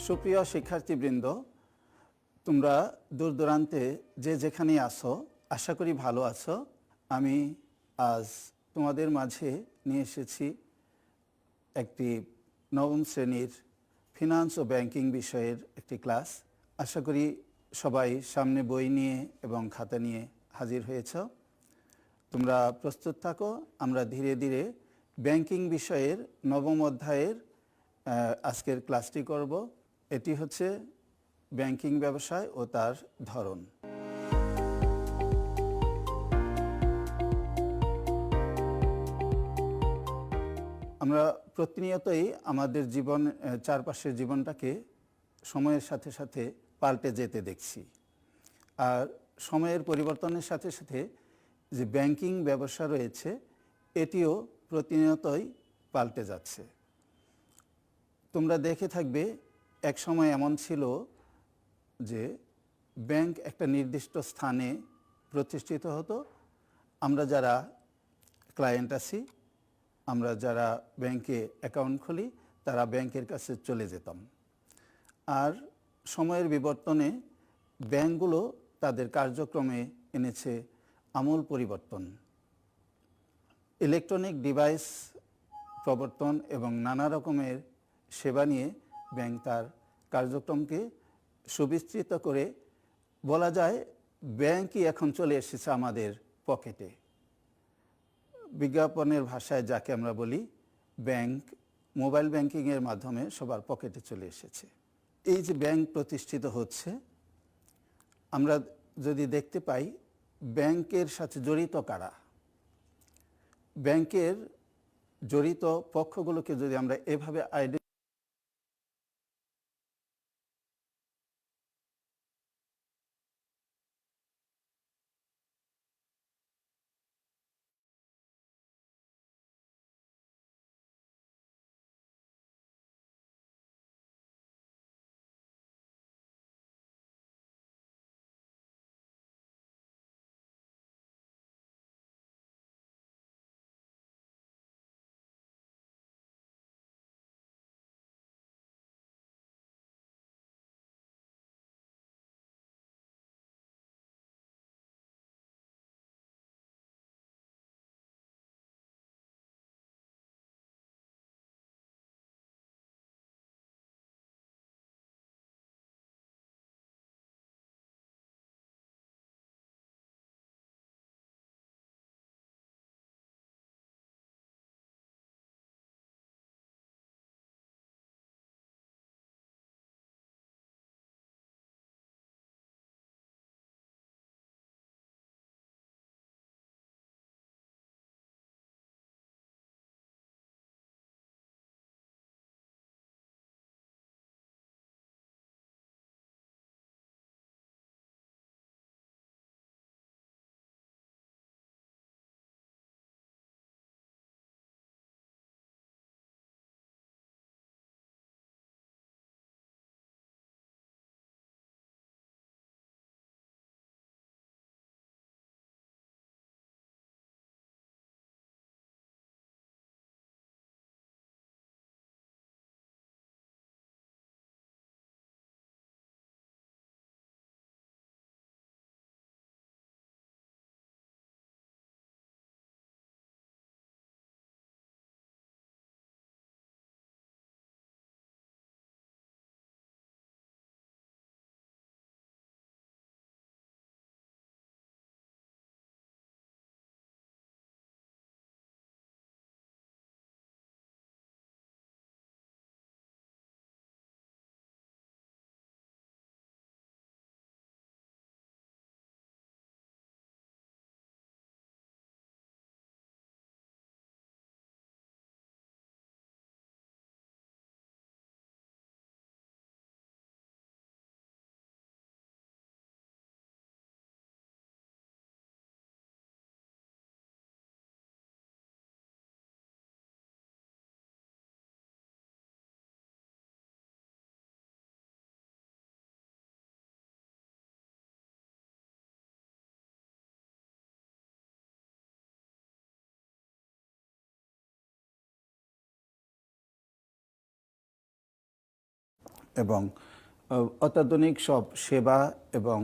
সুপ্রিয় শিক্ষার্থীবৃন্দ, তোমরা দূর দূরান্তে যে যেখানেই আছো, আশা করি ভালো আছো। আমি আজ তোমাদের মাঝে নিয়ে এসেছি একটি নবম শ্রেণীর ফিনান্স ও ব্যাংকিং বিষয়ের একটি ক্লাস। আশা করি সবাই সামনে বই নিয়ে এবং খাতা নিয়ে হাজির হয়েছ। তোমরা প্রস্তুত থাকো। আমরা ধীরে ধীরে ব্যাংকিং বিষয়ের নবম অধ্যায়ের আজকের ক্লাসটি করব। এটি হচ্ছে ব্যাংকিং ব্যবসায় ও তার ধরন। আমরা প্রতিনিয়তই আমাদের জীবন চারপাশের জীবনটাকে সময়ের সাথে সাথে পাল্টে যেতে দেখছি। আর সময়ের পরিবর্তনের সাথে সাথে যে ব্যাংকিং ব্যবসা রয়েছে এটিও প্রতিনিয়তই পাল্টে যাচ্ছে। তোমরা দেখে থাকবে এক সময় এমন ছিল যে ব্যাংক একটা নির্দিষ্ট স্থানে প্রতিষ্ঠিত হতো। আমরা যারা ক্লায়েন্ট আছি, আমরা যারা ব্যাংকে অ্যাকাউন্ট খুলি, তারা ব্যাংকের কাছে চলে যেতাম। আর সময়ের বিবর্তনে ব্যাংকগুলো তাদের কার্যক্রমে এনেছে আমূল পরিবর্তন। ইলেকট্রনিক ডিভাইস প্রবর্তন এবং নানা রকমের সেবা নিয়ে ব্যাংক তার কার্যক্রমকে সুবিস্তৃত করে বলা যায় ব্যাংকই এখন চলে এসেছে আমাদের পকেটে। বিজ্ঞাপনের ভাষায় যাকে আমরা বলি, ব্যাংক মোবাইল ব্যাংকিংয়ের মাধ্যমে সবার পকেটে চলে এসেছে। এই যে ব্যাংক প্রতিষ্ঠিত হচ্ছে, আমরা যদি দেখতে পাই ব্যাংকের সাথে জড়িত কারা, ব্যাংকের জড়িত পক্ষগুলোকে যদি আমরা এভাবে এবং অত্যাধুনিক সব সেবা এবং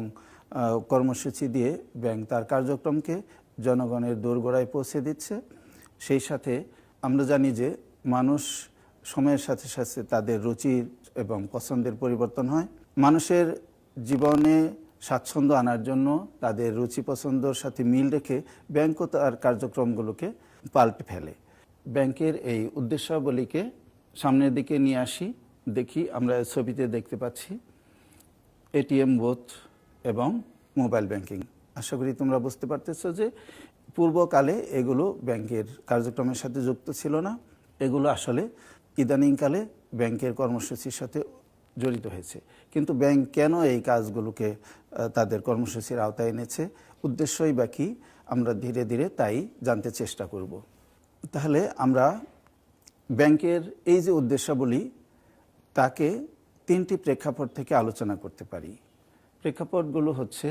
কর্মসূচি দিয়ে ব্যাংক তার কার্যক্রমকে জনগণের দোরগোড়ায় পৌঁছে দিচ্ছে। সেই সাথে আমরা জানি যে মানুষ সময়ের সাথে সাথে তাদের রুচির এবং পছন্দের পরিবর্তন হয়। মানুষের জীবনে স্বাচ্ছন্দ্য আনার জন্য তাদের রুচি পছন্দর সাথে মিল রেখে ব্যাংকও তার কার্যক্রমগুলোকে পাল্টে ফেলে। ব্যাংকের এই উদ্দেশ্যাবলীকে সামনের দিকে নিয়ে আসি। দেখি আমরা ছবিতে দেখতে পাচ্ছি এটিএম বুথ এবং মোবাইল ব্যাংকিং। আশা করি তোমরা বুঝতে পারতেছো যে পূর্বকালে এগুলো ব্যাংকের কার্যক্রমের সাথে যুক্ত ছিল না। এগুলো আসলে ইদানিংকালে ব্যাংকের কর্মসূচির সাথে জড়িত হয়েছে। কিন্তু ব্যাংক কেন এই কাজগুলোকে তাদের কর্মসূচির আওতায় এনেছে, উদ্দেশ্যই বা কী, আমরা ধীরে ধীরে তাই জানতে চেষ্টা করব। তাহলে আমরা ব্যাংকের এই যে উদ্দেশ্যাবলী, তাকে তিনটি প্রেক্ষাপট থেকে আলোচনা করতে পারি। প্রেক্ষাপটগুলো হচ্ছে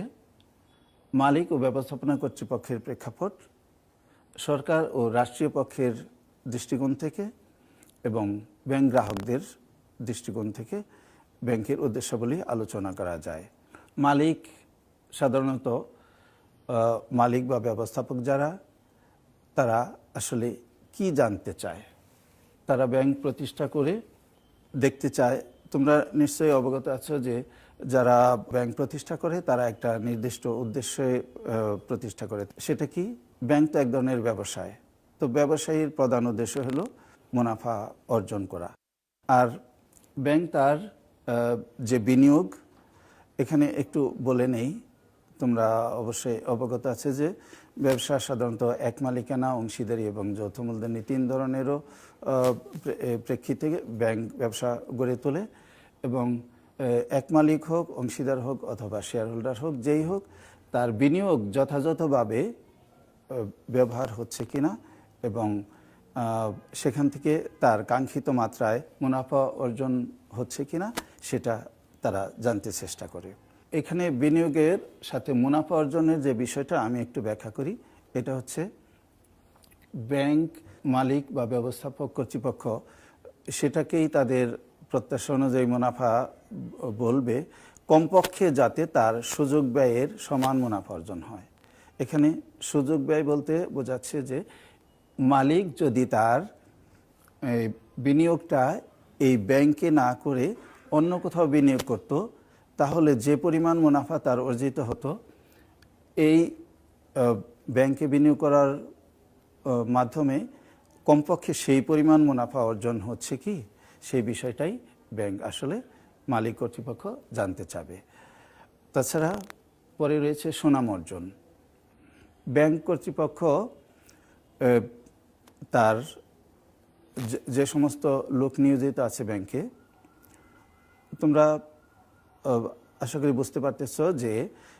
মালিক ও ব্যবস্থাপনা কর্তৃপক্ষের প্রেক্ষাপট, সরকার ও রাষ্ট্রীয় পক্ষের দৃষ্টিকোণ থেকে এবং ব্যাংক গ্রাহকদের দৃষ্টিকোণ থেকে ব্যাংকের উদ্দেশ্যাবলী আলোচনা করা যায়। মালিক সাধারণত মালিক বা ব্যবস্থাপক যারা, তারা আসলে কি জানতে চায়? তারা ব্যাংক প্রতিষ্ঠা করে দেখতে চায়। তোমরা নিশ্চয়ই অবগত আছো যে যারা ব্যাংক প্রতিষ্ঠা করে তারা একটা নির্দিষ্ট উদ্দেশ্যে প্রতিষ্ঠা করে। সেটা কি? ব্যাংক তো এক ধরনের ব্যবসায়। তো ব্যবসায়ীর প্রধান উদ্দেশ্য হলো মুনাফা অর্জন করা। আর ব্যাংক তার যে বিনিয়োগ, এখানে একটু বলে নেই, তোমরা অবশ্যই অবগত আছে যে ব্যবসা সাধারণত এক মালিকানা, অংশীদারি এবং যৌথ মূলধনী তিন ধরনেরও প্রেক্ষিতে ব্যাংক ব্যবসা গড়ে তোলে। এবং এক মালিক হোক, অংশীদার হোক অথবা শেয়ার হোল্ডার হোক, যেই হোক, তার বিনিয়োগ যথাযথভাবে ব্যবহার হচ্ছে কিনা এবং সেখান থেকে তার কাঙ্ক্ষিত মাত্রায় মুনাফা অর্জন হচ্ছে কিনা সেটা তারা জানতে চেষ্টা করে। এখানে বিনিয়োগের সাথে মুনাফা অর্জনের যে বিষয়টা আমি একটু ব্যাখ্যা করি। এটা হচ্ছে ব্যাংক মালিক বা ব্যবস্থাপক কর্তৃপক্ষ সেটাকেই তাদের প্রত্যাশা অনুযায়ী মুনাফা বলবে, কমপক্ষে যাতে তার সুযোগ ব্যয়ের সমান মুনাফা অর্জন হয়। এখানে সুযোগ ব্যয় বলতে বোঝাচ্ছে যে মালিক যদি তার বিনিয়োগটা এই ব্যাংকে না করে অন্য কোথাও বিনিয়োগ করত, তাহলে যে পরিমাণ মুনাফা তার অর্জিত হতো, এই ব্যাংকে বিনিয়োগ করার মাধ্যমে কমপক্ষে সেই পরিমাণ মুনাফা অর্জন হচ্ছে কি, সেই বিষয়টাই ব্যাংক আসলে মালিক কর্তৃপক্ষ জানতে চাবে। তাছাড়া পরে রয়েছে সুনাম অর্জন। ব্যাংক কর্তৃপক্ষ তার যে সমস্ত লোক নিয়োজিত আছে ব্যাংকে, তোমরা আশা করি বুঝতে পারতেছ যে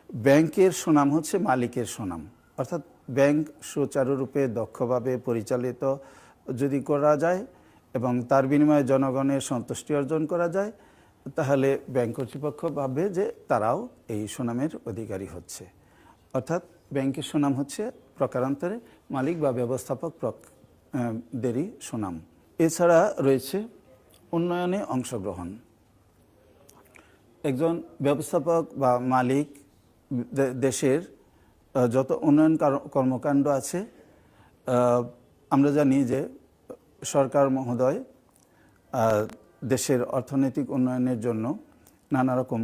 ব্যাংকের সুনাম হচ্ছে মালিকের সুনাম। অর্থাৎ ব্যাংক সুচারুরূপে দক্ষভাবে পরিচালিত যদি করা যায় এবং তার বিনিময়ে জনগণের সন্তুষ্টি অর্জন করা যায়, তাহলে ব্যাংক কর্তৃপক্ষ ভাববে যে তারাও এই সুনামের অধিকারী হচ্ছে। অর্থাৎ ব্যাংকের সুনাম হচ্ছে প্রকারান্তরে মালিক বা ব্যবস্থাপক দেরই সুনাম। এছাড়া রয়েছে উন্নয়নে অংশগ্রহণ। একজন ব্যবস্থাপক বা মালিক দেশের যত উন্নয়ন কর্মকাণ্ড আছে, আমরা জানি যে সরকার মহোদয় দেশের অর্থনৈতিক উন্নয়নের জন্য নানা রকম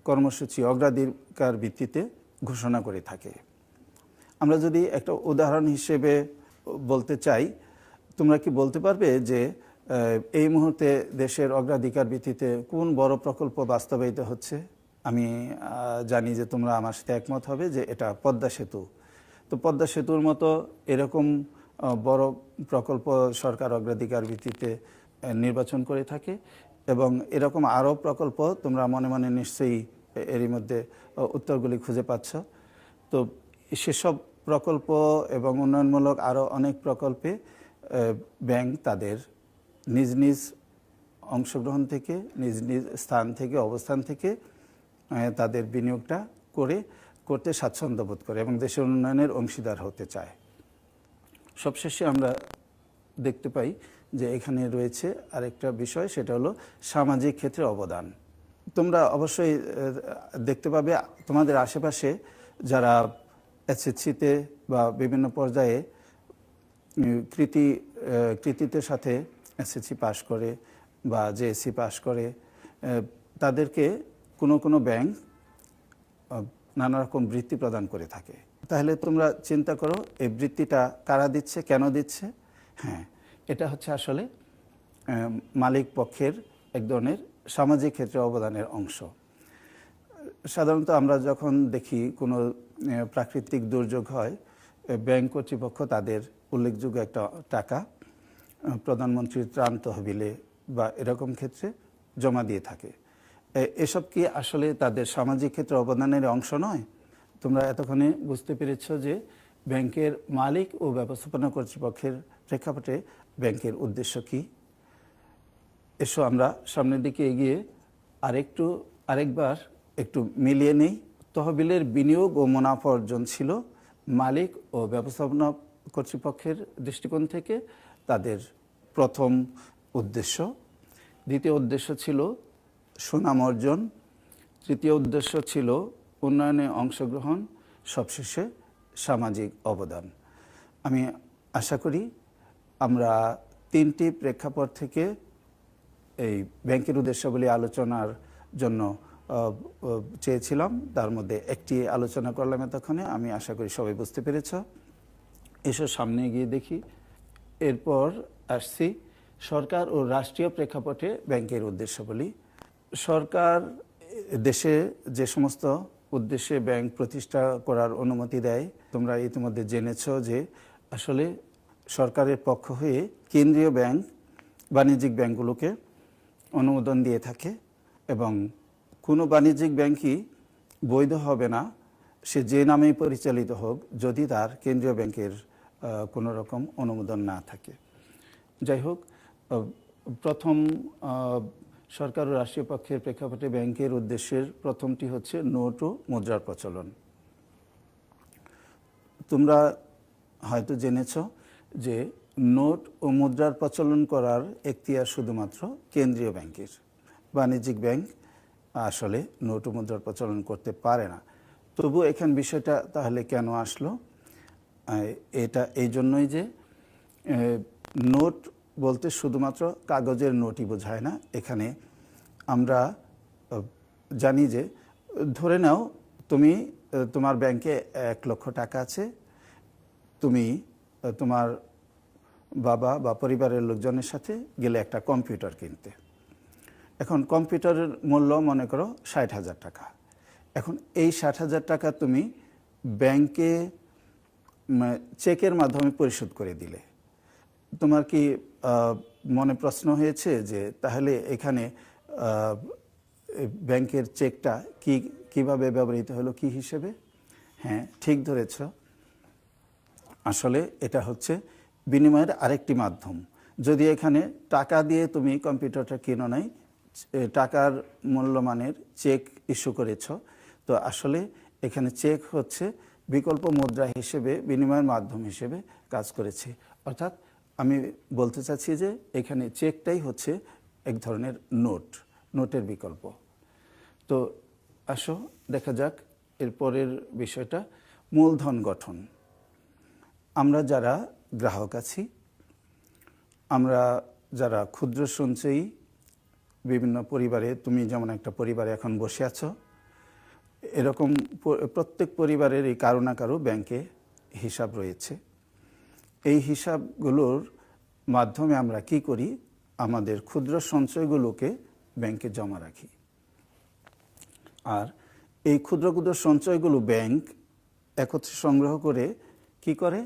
কর্মসূচি অগ্রাধিকার ভিত্তিতে ঘোষণা করে থাকে। আমরা যদি একটা উদাহরণ হিসেবে বলতে চাই, তোমরা কি বলতে পারবে যে এই মুহূর্তে দেশের অগ্রাধিকার ভিত্তিতে কোন বড় প্রকল্প বাস্তবায়িত হচ্ছে? আমি জানি যে তোমরা আমার সাথে একমত হবে যে এটা পদ্মা সেতু। তো পদ্মা সেতুর মতো এরকম বড় প্রকল্প সরকার অগ্রাধিকার ভিত্তিতে নির্বাচন করে থাকে এবং এরকম আরও প্রকল্প তোমরা মনে মনে নিশ্চয়ই এরই মধ্যে উত্তরগুলি খুঁজে পাচ্ছ। তো সেসব প্রকল্প এবং উন্নয়নমূলক আরও অনেক প্রকল্পে ব্যাংক তাদের নিজ নিজ অংশগ্রহণ থেকে, নিজ নিজ স্থান থেকে, অবস্থান থেকে তাদের বিনিয়োগটা করতে স্বাচ্ছন্দ্য বোধ করে এবং দেশের উন্নয়নের অংশীদার হতে চায়। সবশেষে আমরা দেখতে পাই যে এখানে রয়েছে আরেকটা বিষয়, সেটা হলো সামাজিক ক্ষেত্রে অবদান। তোমরা অবশ্যই দেখতে পাবে তোমাদের আশেপাশে যারা এসএসসিতে বা বিভিন্ন পর্যায়ে কৃতিত্বের সাথে এসএসসি পাশ করে বা জেএসসি পাশ করে, তাদেরকে কোনো কোনো ব্যাংক নানা রকম বৃত্তি প্রদান করে থাকে। তাহলে তোমরা চিন্তা করো এই বৃত্তিটা কারা দিচ্ছে, কেন দিচ্ছে? হ্যাঁ, এটা হচ্ছে আসলে মালিক পক্ষের এক ধরনের সামাজিক ক্ষেত্রে অবদানের অংশ। সাধারণত আমরা যখন দেখি কোনো প্রাকৃতিক দুর্যোগ হয়, ব্যাংক কর্তৃপক্ষ তাদের উল্লেখযোগ্য একটা টাকা প্রধানমন্ত্রীর ত্রাণ তহবিলে বা এরকম ক্ষেত্রে জমা দিয়ে থাকে। এসব কি আসলে তাদের সামাজিক ক্ষেত্রে অবদানের অংশ নয়? তোমরা এতক্ষণে বুঝতে পেরেছ যে ব্যাংকের মালিক ও ব্যবস্থাপনা কর্তৃপক্ষের প্রেক্ষাপটে ব্যাংকের উদ্দেশ্য কি। এসো আমরা সামনের দিকে এগিয়ে আরেকবার একটু মিলিয়ে নেই। তহবিলের বিনিয়োগ ও মুনাফা অর্জন ছিল মালিক ও ব্যবস্থাপনা কর্তৃপক্ষের দৃষ্টিকোণ থেকে তাদের প্রথম উদ্দেশ্য। দ্বিতীয় উদ্দেশ্য ছিল সুনাম অর্জন। তৃতীয় উদ্দেশ্য ছিল উন্নয়নে অংশগ্রহণ। সবশেষে সামাজিক অবদান। আমি আশা করি আমরা তিনটি প্রেক্ষাপট থেকে এই ব্যাংকের উদ্দেশ্যাবলী আলোচনার জন্য চেয়েছিলাম, তার মধ্যে একটি আলোচনা করলাম এতক্ষণে। আমি আশা করি সবাই বুঝতে পেরেছ। এসব সামনে গিয়ে দেখি। এরপর আসছি সরকার ও রাষ্ট্রীয় প্রেক্ষাপটে ব্যাংকের উদ্দেশ্যাবলী। সরকার দেশে যে সমস্ত উদ্দেশ্যে ব্যাংক প্রতিষ্ঠা করার অনুমতি দেয়, তোমরা ইতিমধ্যে জেনেছ যে আসলে সরকারের পক্ষ হয়ে কেন্দ্রীয় ব্যাংক বাণিজ্যিক ব্যাংকগুলোকে অনুমোদন দিয়ে থাকে এবং কোনো বাণিজ্যিক ব্যাংকই বৈধ হবে না, সে যে নামেই পরিচালিত হোক, যদি তার কেন্দ্রীয় ব্যাংকের কোনো রকম অনুমোদন না থাকে। যাই হোক, প্রথম সরকার ও রাষ্ট্রীয় পক্ষের প্রেক্ষাপটে ব্যাংকের উদ্দেশ্যের প্রথমটি হচ্ছে নোট ও মুদ্রার প্রচলন। তোমরা হয়তো জেনেছ যে নোট ও মুদ্রার প্রচলন করার এখতিয়ার শুধুমাত্র কেন্দ্রীয় ব্যাংকের। বাণিজ্যিক ব্যাংক আসলে নোট ও মুদ্রার প্রচলন করতে পারে না। তবু এখানে বিষয়টা তাহলে কেন আসলো? এটা এই জন্যই যে নোট বলতে শুধুমাত্র কাগজের নোটই বোঝায় না। এখানে আমরা জানি যে ধরে নাও তুমি তোমার ব্যাংকে 1 লক্ষ টাকা আছে, তুমি তোমার বাবা বা পরিবারের লোকজনের সাথে গেলে একটা কম্পিউটার কিনতে। এখন কম্পিউটারের মূল্য মনে করো 60,000 টাকা। এখন এই 60,000 টাকা তুমি ব্যাংকে চেকের মাধ্যমে পরিশোধ করে দিলে। তোমার কি মনে প্রশ্ন হয়েছে যে তাহলে এখানে ব্যাংকের চেকটা কিভাবে ব্যবহৃত হলো, কি হিসেবে? হ্যাঁ, ঠিক ধরেছ। আসলে এটা হচ্ছে বিনিময়ের আরেকটি মাধ্যম। যদি এখানে টাকা দিয়ে তুমি কম্পিউটারটা কিনো নাই, টাকার মূল্যমানের চেক ইস্যু করেছ, তো আসলে এখানে চেক হচ্ছে বিকল্প মুদ্রা হিসেবে, বিনিময়ের মাধ্যম হিসেবে কাজ করেছে। অর্থাৎ আমি বলতে চাচ্ছি যে এখানে চেকটাই হচ্ছে এক ধরনের নোটের বিকল্প। তো আসো দেখা যাক এরপরের বিষয়টা, মূলধন গঠন। আমরা যারা গ্রাহক আছি, আমরা যারা ক্ষুদ্র সঞ্চয়ী, বিভিন্ন পরিবারে, তুমি যেমন একটা পরিবারে এখন বসে আছো, এরকম প্রত্যেক পরিবারের এই কারো না কারো ব্যাংকে হিসাব রয়েছে। এই হিসাবগুলোর মাধ্যমে আমরা কি করি? আমাদের ক্ষুদ্র সঞ্চয়গুলোকে ব্যাংকে জমা রাখি। আর এই ক্ষুদ্র ক্ষুদ্র সঞ্চয়গুলো ব্যাংক একত্রে সংগ্রহ করে কি করে?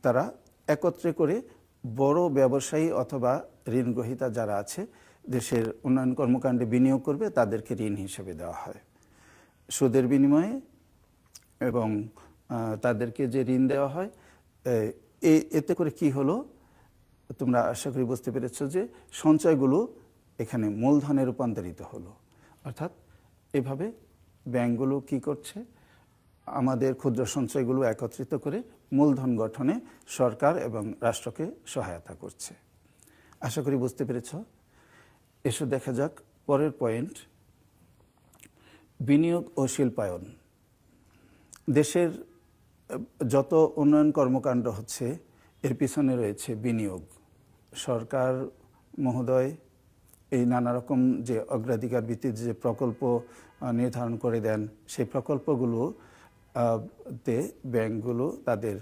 তারা একত্রে করে বড় ব্যবসায়ী অথবা ঋণ গ্রহীতা যারা আছে, দেশের উন্নয়ন কর্মকাণ্ডে বিনিয়োগ করবে, তাদেরকে ঋণ হিসেবে দেওয়া হয় সুদের বিনিময়ে। এবং তাদেরকে যে ঋণ দেওয়া হয়, এতে করে কি হলো? তোমরা আশা করি বুঝতে পেরেছ যে সঞ্চয়গুলো এখানে মূলধনে রূপান্তরিত হলো। অর্থাৎ এভাবে ব্যাংকগুলো কি করছে? আমাদের ক্ষুদ্র সঞ্চয়গুলো একত্রিত করে মূলধন গঠনে সরকার এবং রাষ্ট্রকে সহায়তা করছে। আশা করি বুঝতে পেরেছ। এসো দেখা যাক পরের পয়েন্ট, বিনিয়োগ ও শিল্পায়ন। দেশের যত উন্নয়ন কর্মকাণ্ড হচ্ছে এর পিছনে রয়েছে বিনিয়োগ। সরকার মহোদয় এই নানা রকম যে অগ্রাধিকার ভিত্তিতে যে প্রকল্প নির্ধারণ করে দেন, সেই প্রকল্পগুলো তে ব্যাংকগুলো তাদের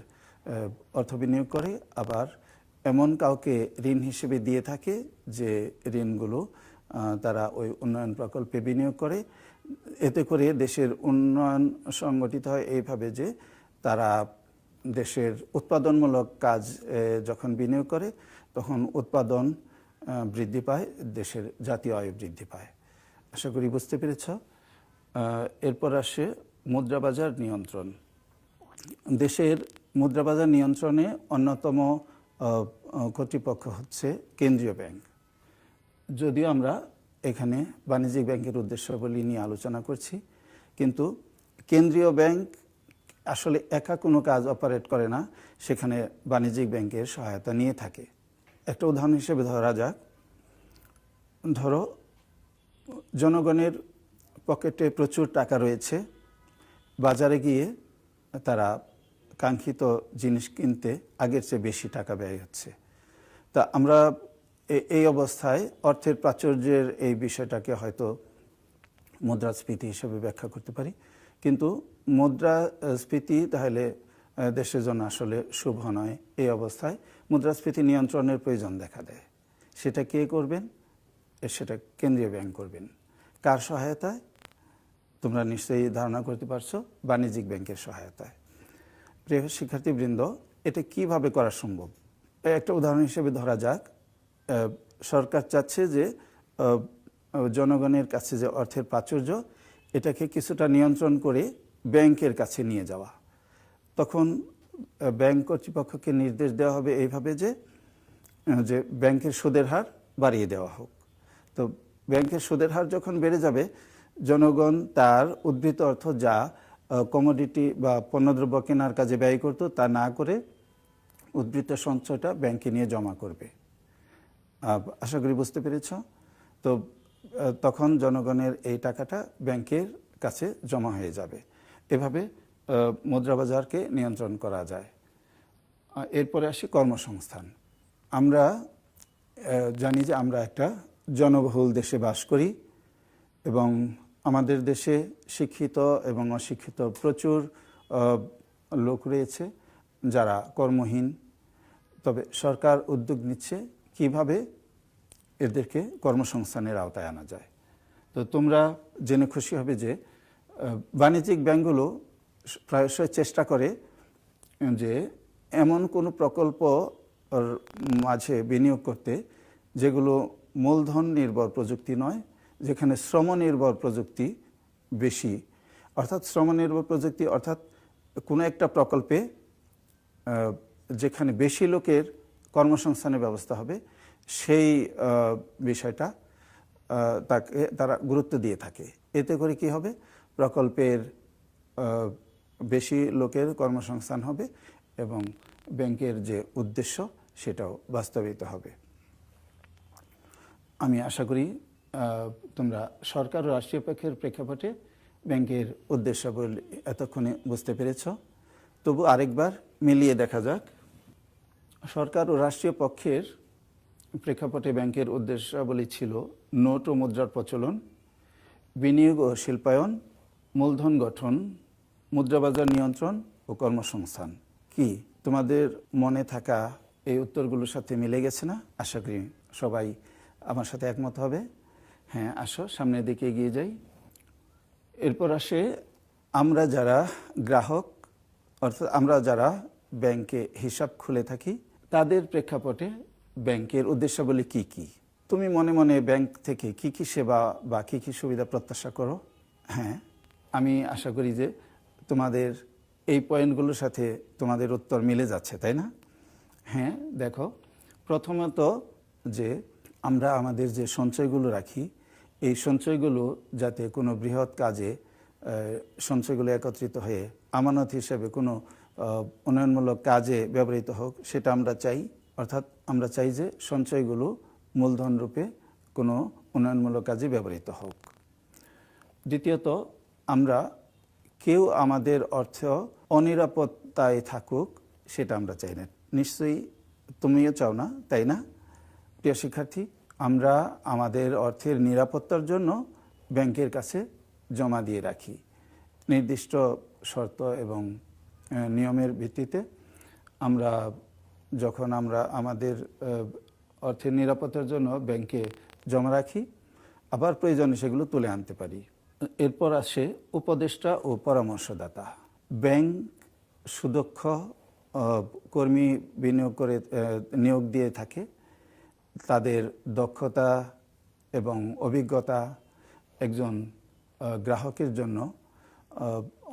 অর্থ বিনিয়োগ করে, আবার এমন কাউকে ঋণ হিসেবে দিয়ে থাকে যে ঋণগুলো তারা ওই উন্নয়ন প্রকল্পে বিনিয়োগ করে। এতে করে দেশের উন্নয়ন সংগঠিত হয় এইভাবে যে তারা দেশের উৎপাদনমূলক কাজ যখন বিনিয়োগ করে তখন উৎপাদন বৃদ্ধি পায়, দেশের জাতীয় আয় বৃদ্ধি পায়। আশা করি বুঝতে পেরেছ। এরপর আসে মুদ্রাবাজার নিয়ন্ত্রণ। দেশের মুদ্রাবাজার নিয়ন্ত্রণে অন্যতম কর্তৃপক্ষ হচ্ছে কেন্দ্রীয় ব্যাংক। যদিও আমরা এখানে বাণিজ্যিক ব্যাংকের উদ্দেশ্যাবলী নিয়ে আলোচনা করছি, কিন্তু কেন্দ্রীয় ব্যাংক আসলে একা কোনো কাজ অপারেট করে না, সেখানে বাণিজ্যিক ব্যাংকের সহায়তা নিয়ে থাকে। একটা উদাহরণ হিসেবে ধরা যাক, ধরো জনগণের পকেটে প্রচুর টাকা রয়েছে, বাজারে গিয়ে তারা কাঙ্ক্ষিত জিনিস কিনতে আগের চেয়ে বেশি টাকা ব্যয় হচ্ছে। তা আমরা এই অবস্থায় অর্থের প্রাচুর্যের এই বিষয়টাকে হয়তো মুদ্রাস্ফীতি হিসেবে ব্যাখ্যা করতে পারি, কিন্তু মুদ্রাস্ফীতি তাহলে দেশের জন্য আসলে শুভ নয়। এই অবস্থায় মুদ্রাস্ফীতি নিয়ন্ত্রণের প্রয়োজন দেখা দেয়। সেটা কে করবেন? সেটা কেন্দ্রীয় ব্যাংক করবেন। কার সহায়তায়? তোমরা নিশ্চয়ই ধারণা করতে পারছো, বাণিজ্যিক ব্যাংকের সহায়তায়। প্রিয় শিক্ষার্থীবৃন্দ, এটা কিভাবে করা সম্ভব? একটা উদাহরণ হিসেবে ধরা যাক, সরকার চাচ্ছে যে জনগণের কাছে যে অর্থের প্রাচুর্য, এটাকে কিছুটা নিয়ন্ত্রণ করে ব্যাংকের কাছে নিয়ে যাওয়া। তখন ব্যাংক কর্তৃপক্ষকে নির্দেশ দেওয়া হবে এইভাবে যে ব্যাংকের সুদের হার বাড়িয়ে দেওয়া হোক। তো ব্যাংকের সুদের হার যখন বেড়ে যাবে, জনগণ তার উদ্বৃত্ত অর্থ যা কমোডিটি বা পণ্যদ্রব্য কেনার কাজে ব্যয় করত, তা না করে উদ্বৃত্ত সঞ্চয়টা ব্যাংকে নিয়ে জমা করবে। আশা করি বুঝতে পেরেছ। তো তখন জনগণের এই টাকাটা ব্যাংকের কাছে জমা হয়ে যাবে। এভাবে মুদ্রাবাজারকে নিয়ন্ত্রণ করা যায়। এরপরে আসি কর্মসংস্থান। আমরা জানি যে আমরা একটা জনবহুল দেশে বাস করি এবং আমাদের দেশে শিক্ষিত এবং অশিক্ষিত প্রচুর লোক রয়েছে যারা কর্মহীন। তবে সরকার উদ্যোগ নিচ্ছে কিভাবে এদেরকে কর্মসংস্থানের আওতায় আনা যায়। তো তোমরা জেনে খুশি হবে যে বাণিজ্যিক ব্যাংকগুলো প্রায়শই চেষ্টা করে যে এমন কোনো প্রকল্প মাঝে বিনিয়োগ করতে যেগুলো মূলধন নির্ভর প্রযুক্তি নয়, যেখানে শ্রম নির্ভর প্রযুক্তি বেশি। অর্থাৎ শ্রম নির্ভর প্রযুক্তি অর্থাৎ কোনো একটা প্রকল্পে যেখানে বেশি লোকের কর্মসংস্থানের ব্যবস্থা হবে, সেই বিষয়টা তাকে তারা গুরুত্ব দিয়ে থাকে। এতে করে কি হবে? প্রকল্পের বেশি লোকের কর্মসংস্থান হবে এবং ব্যাংকের যে উদ্দেশ্য সেটাও বাস্তবায়িত হবে। আমি আশা করি তোমরা সরকার ও রাষ্ট্রীয় পক্ষের প্রেক্ষাপটে ব্যাংকের উদ্দেশ্যাবলী এতক্ষণে বুঝতে পেরেছ। তবু আরেকবার মিলিয়ে দেখা যাক। সরকার ও রাষ্ট্রীয় পক্ষের প্রেক্ষাপটে ব্যাংকের উদ্দেশ্যাবলী ছিল নোট ও মুদ্রার প্রচলন, বিনিয়োগ ও শিল্পায়ন, মূলধন গঠন, মুদ্রাবাজার নিয়ন্ত্রণ ও কর্মসংস্থান। কি তোমাদের মনে থাকা এই উত্তরগুলোর সাথে মিলে গেছে না? আশা করি সবাই আমার সাথে একমত হবে। হ্যাঁ, আসো সামনের দিকে এগিয়ে যাই। এরপর আসে আমরা যারা গ্রাহক, অর্থাৎ আমরা যারা ব্যাংকে হিসাব খুলে থাকি, তাদের প্রেক্ষাপটে ব্যাংকের উদ্দেশ্যাবলী কি কি? তুমি মনে মনে ব্যাংক থেকে কি কি সেবা বা কি কি সুবিধা প্রত্যাশা করো? হ্যাঁ, আমি আশা করি যে তোমাদের এই পয়েন্টগুলোর সাথে তোমাদের উত্তর মিলে যাচ্ছে, তাই না? হ্যাঁ, দেখো, প্রথমত যে আমরা আমাদের যে সঞ্চয়গুলো রাখি, এই সঞ্চয়গুলো যাতে কোনো বৃহৎ কাজে সঞ্চয়গুলো একত্রিত হয়ে আমানত হিসেবে কোনো উন্নয়নমূলক কাজে ব্যবহৃত হোক, সেটা আমরা চাই। অর্থাৎ আমরা চাই যে সঞ্চয়গুলো মূলধন রূপে কোনো উন্নয়নমূলক কাজে ব্যবহৃত হোক। দ্বিতীয়ত, আমরা কেউ আমাদের অর্থ অনিরাপত্তায় থাকুক সেটা আমরা চাই না। নিশ্চয়ই তুমিও চাও না, তাই না প্রিয় শিক্ষার্থী? আমরা আমাদের অর্থের নিরাপত্তার জন্য ব্যাংকের কাছে জমা দিয়ে রাখি নির্দিষ্ট শর্ত এবং নিয়মের ভিত্তিতে। আমরা যখন আমাদের অর্থের নিরাপত্তার জন্য ব্যাংকে জমা রাখি, আবার প্রয়োজনে সেগুলো তুলে আনতে পারি। এরপর আসে উপদেষ্টা ও পরামর্শদাতা। ব্যাংক সুদক্ষ কর্মী নিয়োগ দিয়ে থাকে। তাদের দক্ষতা এবং অভিজ্ঞতা একজন গ্রাহকের জন্য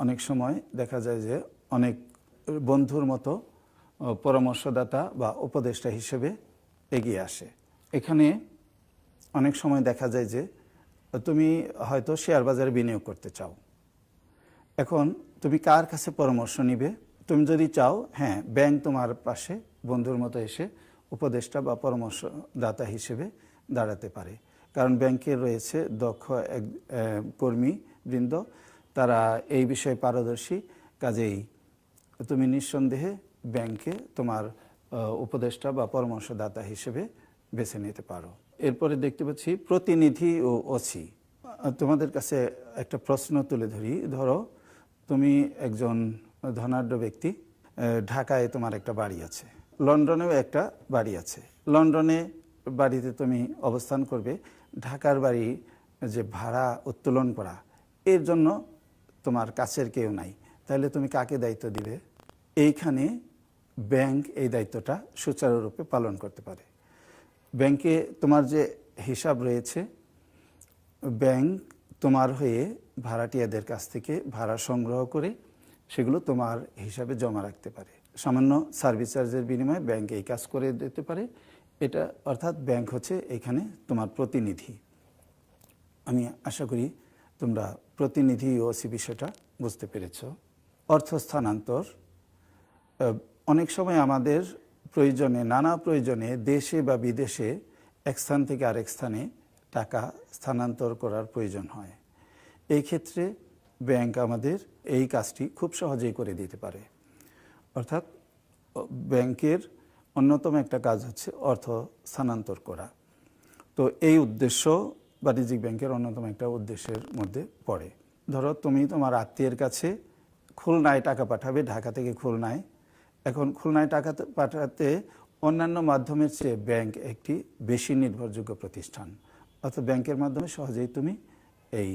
অনেক সময় দেখা যায় যে অনেক বন্ধুর মতো পরামর্শদাতা বা উপদেষ্টা হিসেবে এগিয়ে আসে। এখানে অনেক সময় দেখা যায় যে তুমি হয়তো শেয়ার বাজারে বিনিয়োগ করতে চাও। এখন তুমি কার কাছে পরামর্শ নিবে? তুমি যদি চাও, হ্যাঁ, ব্যাংক তোমার পাশে বন্ধুর মতো এসে উপদেষ্টা বা পরামর্শদাতা হিসেবে দাঁড়াতে পারে, কারণ ব্যাংকের রয়েছে দক্ষ কর্মীবৃন্দ, তারা এই বিষয়ে পারদর্শী। কাজেই তুমি নিঃসন্দেহে ব্যাংকে তোমার উপদেষ্টা বা পরামর্শদাতা হিসেবে বেছে নিতে পারো। এরপরে দেখতে পাচ্ছি প্রতিনিধি ও ওসি। তোমাদের কাছে একটা প্রশ্ন তুলে ধরি। ধরো তুমি একজন ধনাঢ্য ব্যক্তি, ঢাকায় তোমার একটা বাড়ি আছে, লন্ডনেও একটা বাড়ি আছে। লন্ডনে বাড়িতে তুমি অবস্থান করবে, ঢাকার বাড়ি যে ভাড়া উত্তোলন করা, এর জন্য তোমার কাছের কেউ নাই, তাহলে তুমি কাকে দায়িত্ব দিবে? এইখানে ব্যাংক এই দায়িত্বটা সুচারুরূপে পালন করতে পারে। ব্যাংকে তোমার যে হিসাব রয়েছে, ব্যাংক তোমার হয়ে ভাড়াটিয়াদের কাছ থেকে ভাড়া সংগ্রহ করে সেগুলো তোমার হিসাবে জমা রাখতে পারে। সামান্য সার্ভিস চার্জের বিনিময়ে ব্যাংক এই কাজ করে দিতে পারে। এটা অর্থাৎ ব্যাংক হচ্ছে এখানে তোমার প্রতিনিধি। আমি আশা করি তোমরা প্রতিনিধি ও ওসি বিষয়টা বুঝতে পেরেছ। অর্থ স্থানান্তর। অনেক সময় আমাদের প্রয়োজনে, নানা প্রয়োজনে দেশে বা বিদেশে এক স্থান থেকে আরেক স্থানে টাকা স্থানান্তর করার প্রয়োজন হয়। এই ক্ষেত্রে ব্যাংক আমাদের এই কাজটি খুব সহজেই করে দিতে পারে। অর্থাৎ ব্যাংকের অন্যতম একটা কাজ হচ্ছে অর্থ স্থানান্তর করা। তো এই উদ্দেশ্য বাণিজ্যিক ব্যাংকের অন্যতম একটা উদ্দেশ্যের মধ্যে পড়ে। ধরো তুমি তোমার আত্মীয়ের কাছে খুলনায় টাকা পাঠাবে, ঢাকা থেকে খুলনায়। এখন খুলনায় টাকা পাঠাতে অন্যান্য মাধ্যমের চেয়ে ব্যাংক একটি বেশি নির্ভরযোগ্য প্রতিষ্ঠান। অর্থাৎ ব্যাংকের মাধ্যমে সহজেই তুমি এই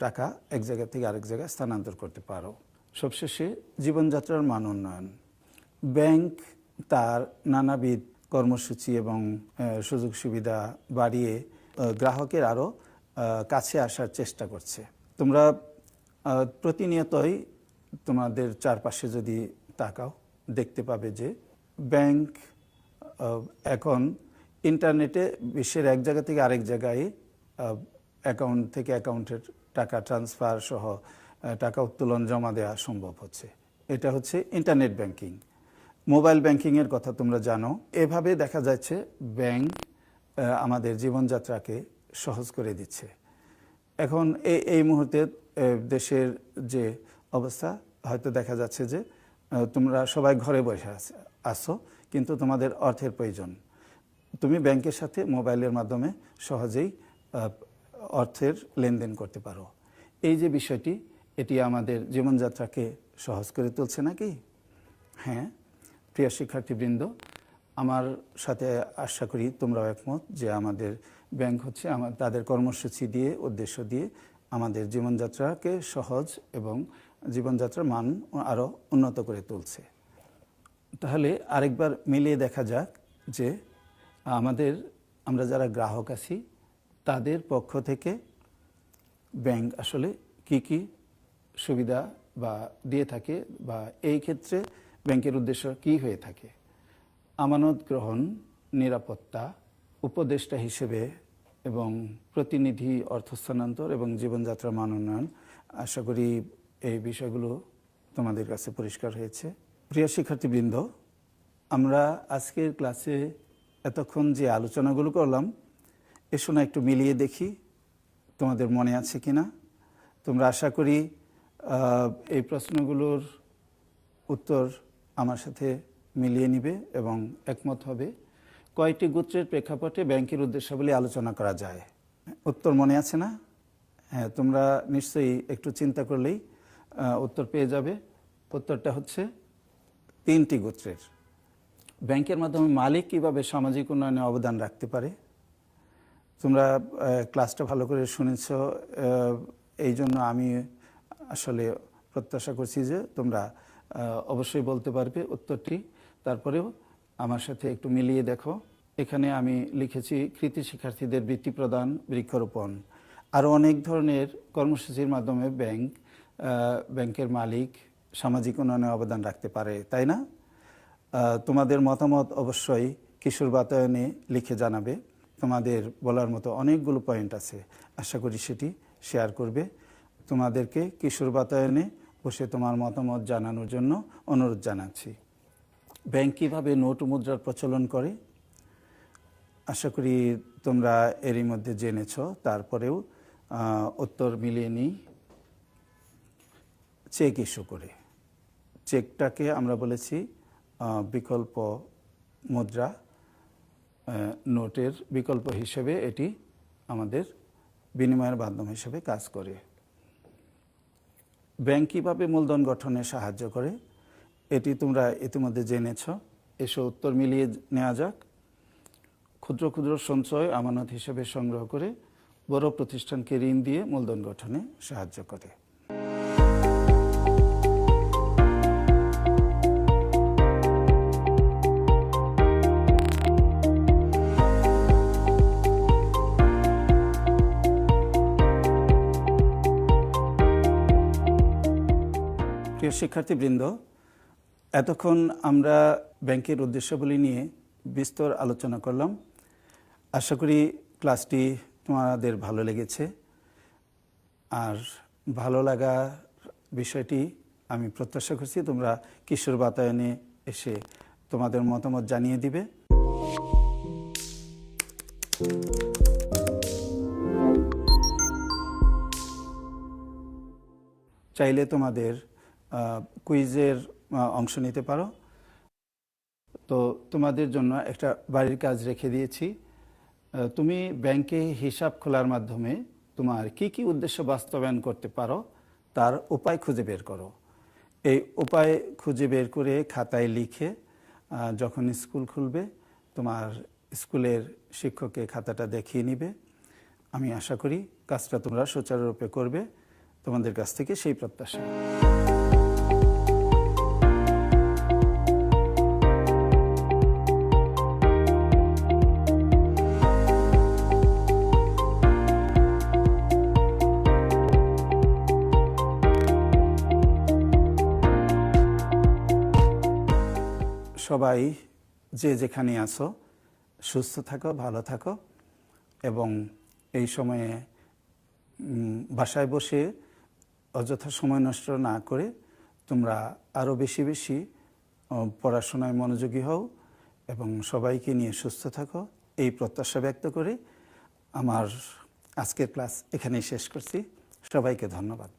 টাকা এক জায়গা থেকে আরেক জায়গায় স্থানান্তর করতে পারো। সবশেষে জীবনযাত্রার মান উন্নয়ন। ব্যাংক তার নানাবিধ কর্মসূচি এবং সুযোগ সুবিধা বাড়িয়ে গ্রাহকের আরও কাছে আসার চেষ্টা করছে। তোমরা প্রতিনিয়তই তোমাদের চারপাশে যদি তাকাও, দেখতে পাবে যে ব্যাংক এখন ইন্টারনেটে বিশ্বের এক জায়গা থেকে আরেক জায়গায় অ্যাকাউন্ট থেকে অ্যাকাউন্টের টাকা ট্রান্সফার সহ টাকা উত্তোলন, জমা দেওয়া সম্ভব হচ্ছে। এটা হচ্ছে ইন্টারনেট ব্যাংকিং। মোবাইল ব্যাংকিংয়ের কথা তোমরা জানো। এভাবে দেখা যাচ্ছে ব্যাংক আমাদের জীবনযাত্রাকে সহজ করে দিচ্ছে। এখন এই মুহূর্তে দেশের যে অবস্থা, হয়তো দেখা যাচ্ছে যে তোমরা সবাই ঘরে বসে আসো, কিন্তু তোমাদের অর্থের প্রয়োজন। তুমি ব্যাংকের সাথে মোবাইলের মাধ্যমে সহজেই অর্থের লেনদেন করতে পারো। এই যে বিষয়টি, এটি আমাদের জীবনযাত্রাকে সহজ করে তুলছে নাকি? হ্যাঁ প্রিয় শিক্ষার্থীবৃন্দ, আমার সাথে আশা করি তোমরাও একমত যে আমাদের ব্যাংক হচ্ছে তাদের কর্মসূচি দিয়ে, উদ্দেশ্য দিয়ে আমাদের জীবনযাত্রাকে সহজ এবং জীবনযাত্রার মান আরও উন্নত করে তুলছে। তাহলে আরেকবার মিলিয়ে দেখা যাক যে আমরা যারা গ্রাহক আছি তাদের পক্ষ থেকে ব্যাংক আসলে কি কি সুবিধা বা দিয়ে থাকে, বা এই ক্ষেত্রে ব্যাংকের উদ্দেশ্য কি হয়ে থাকে। আমানত গ্রহণ, নিরাপত্তা, উপদেষ্টা হিসেবে এবং প্রতিনিধি, অর্থ স্থানান্তর এবং জীবনযাত্রার মান উন্নয়ন। আশা করি এই বিষয়গুলো তোমাদের কাছে পরিষ্কার হয়েছে। প্রিয় শিক্ষার্থীবৃন্দ, আমরা আজকের ক্লাসে এতক্ষণ যে আলোচনাগুলো করলাম, এসো না একটু মিলিয়ে দেখি তোমাদের মনে আছে কি না। তোমরা আশা করি এই প্রশ্নগুলোর উত্তর আমার সাথে মিলিয়ে নিবে এবং একমত হবে। কয়টি গোত্রের প্রেক্ষাপটে ব্যাংকের উদ্দেশ্যাবলী আলোচনা করা যায়? উত্তর মনে আছে না? হ্যাঁ, তোমরা নিশ্চয়ই একটু চিন্তা করলেই উত্তর পেয়ে যাবে। উত্তরটা হচ্ছে 3টি গোত্রের। ব্যাংকের মাধ্যমে মালিক কিভাবে সামাজিক উন্নয়নে অবদান রাখতে পারে? তোমরা ক্লাসটা ভালো করে শুনেছ, এই জন্য আমি আসলে প্রত্যাশা করছি যে তোমরা অবশ্যই বলতে পারবে উত্তরটি। তারপরেও আমার সাথে একটু মিলিয়ে দেখো। এখানে আমি লিখেছি কৃতি শিক্ষার্থীদের বৃত্তি প্রদান, বৃক্ষরোপণ, আরও অনেক ধরনের কর্মসূচির মাধ্যমে ব্যাংকের মালিক সামাজিক উন্নয়নে অবদান রাখতে পারে, তাই না? তোমাদের মতামত অবশ্যই কিশোর বাতায়নে লিখে জানাবে। তোমাদের বলার মতো অনেকগুলো পয়েন্ট আছে, আশা করি সেটি শেয়ার করবে। তোমাদেরকে কিশোর বাতায়নে বসে তোমার মতামত জানানোর জন্য অনুরোধ জানাচ্ছি। ব্যাংক কীভাবে নোট ও মুদ্রার প্রচলন করে? আশা করি তোমরা এরই মধ্যে জেনেছ, তারপরেও উত্তর মিলিয়ে নিই। চেক ইস্যু করে। চেকটাকে আমরা বলেছি বিকল্প মুদ্রা, নোটের বিকল্প হিসেবে এটি আমাদের বিনিময়ের মাধ্যম হিসেবে কাজ করে। ব্যাংক কীভাবে মূলধন গঠনে সাহায্য করে? এটি তোমরা ইতিমধ্যে জেনেছ। এসো উত্তর মিলিয়ে নেওয়া যাক। ক্ষুদ্র ক্ষুদ্র সঞ্চয় আমানত হিসেবে সংগ্রহ করে বড় প্রতিষ্ঠানকে ঋণ দিয়ে মূলধন গঠনে সাহায্য করে। প্রিয় শিক্ষার্থীবৃন্দ, এতক্ষণ আমরা ব্যাংকের উদ্দেশ্যাবলী নিয়ে বিস্তর আলোচনা করলাম। আশা করি ক্লাসটি তোমাদের ভালো লেগেছে। আর ভালো লাগা বিষয়টি আমি প্রত্যাশা করছি তোমরা কিশোর বাতায়নে এসে তোমাদের মতামত জানিয়ে দিবে। চাইলে তোমাদের কুইজের অংশ নিতে পারো। তো তোমাদের জন্য একটা বাড়ির কাজ রেখে দিয়েছি। তুমি ব্যাংকে হিসাব খোলার মাধ্যমে তোমার কি কি উদ্দেশ্য বাস্তবায়ন করতে পারো তার উপায় খুঁজে বের করো। এই উপায় খুঁজে বের করে খাতায় লিখে যখন স্কুল খুলবে তোমার স্কুলের শিক্ষককে খাতাটা দেখিয়ে নিবে। আমি আশা করি কাজটা তোমরা সুচারুরূপে করবে, তোমাদের কাছ থেকে সেই প্রত্যাশা। সবাই যে যেখানে আছো সুস্থ থাকো, ভালো থাকো এবং এই সময়ে বাসায় বসে অযথা সময় নষ্ট না করে তোমরা আরও বেশি বেশি পড়াশোনায় মনোযোগী হও এবং সবাইকে নিয়ে সুস্থ থাকো, এই প্রত্যাশা ব্যক্ত করে আমার আজকের ক্লাস এখানেই শেষ করছি। সবাইকে ধন্যবাদ।